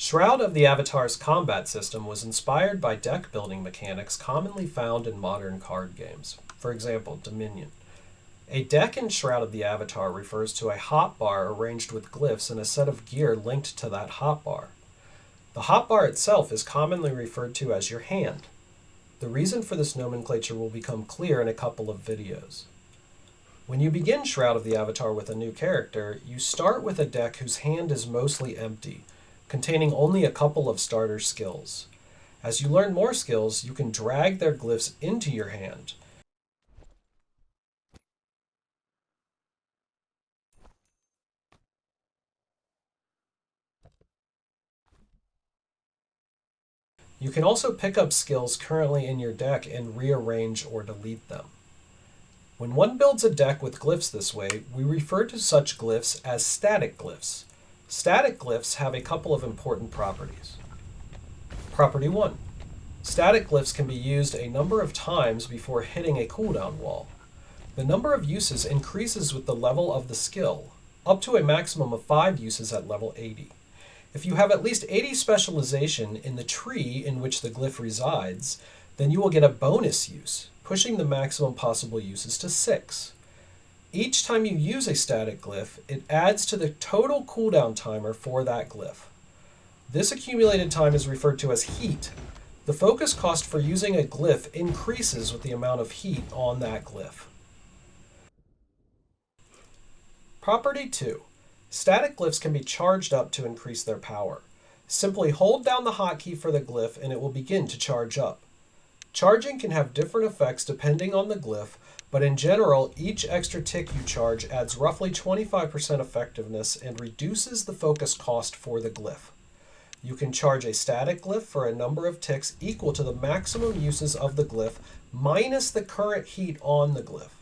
Shroud of the Avatar's combat system was inspired by deck building mechanics commonly found in modern card games. For example, Dominion. A deck in Shroud of the Avatar refers to a hotbar arranged with glyphs and a set of gear linked to that hotbar. The hotbar itself is commonly referred to as your hand. The reason for this nomenclature will become clear in a couple of videos. When you begin Shroud of the Avatar with a new character, you start with a deck whose hand is mostly empty, containing only a couple of starter skills. As you learn more skills, you can drag their glyphs into your hand. You can also pick up skills currently in your deck and rearrange or delete them. When one builds a deck with glyphs this way, we refer to such glyphs as static glyphs. Static glyphs have a couple of important properties. Property 1. Static glyphs can be used a number of times before hitting a cooldown wall. The number of uses increases with the level of the skill, up to a maximum of 5 uses at level 80. If you have at least 80 specialization in the tree in which the glyph resides, then you will get a bonus use, pushing the maximum possible uses to 6. Each time you use a static glyph, it adds to the total cooldown timer for that glyph. This accumulated time is referred to as heat. The focus cost for using a glyph increases with the amount of heat on that glyph. Property 2. Static glyphs can be charged up to increase their power. Simply hold down the hotkey for the glyph and it will begin to charge up. Charging can have different effects depending on the glyph, but in general, each extra tick you charge adds roughly 25% effectiveness and reduces the focus cost for the glyph. You can charge a static glyph for a number of ticks equal to the maximum uses of the glyph minus the current heat on the glyph.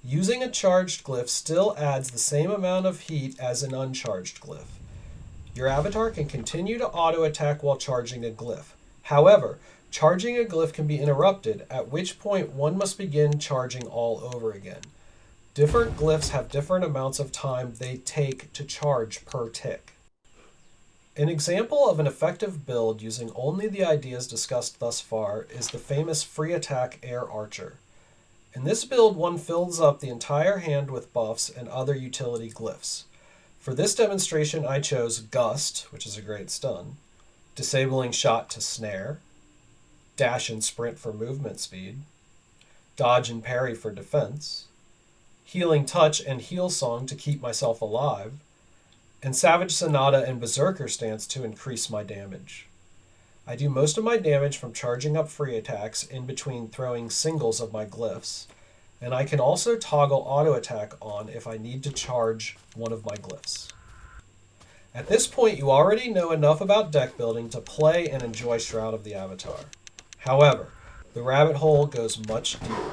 Using a charged glyph still adds the same amount of heat as an uncharged glyph. Your avatar can continue to auto-attack while charging a glyph. However, charging a glyph can be interrupted, at which point one must begin charging all over again. Different glyphs have different amounts of time they take to charge per tick. An example of an effective build using only the ideas discussed thus far is the famous free attack Air Archer. In this build, one fills up the entire hand with buffs and other utility glyphs. For this demonstration, I chose Gust, which is a great stun, Disabling Shot to Snare, Dash and Sprint for movement speed, Dodge and Parry for defense, Healing Touch and Heal Song to keep myself alive, and Savage Sonata and Berserker Stance to increase my damage. I do most of my damage from charging up free attacks in between throwing singles of my glyphs, and I can also toggle auto attack on if I need to charge one of my glyphs. At this point, you already know enough about deck building to play and enjoy Shroud of the Avatar. However, the rabbit hole goes much deeper.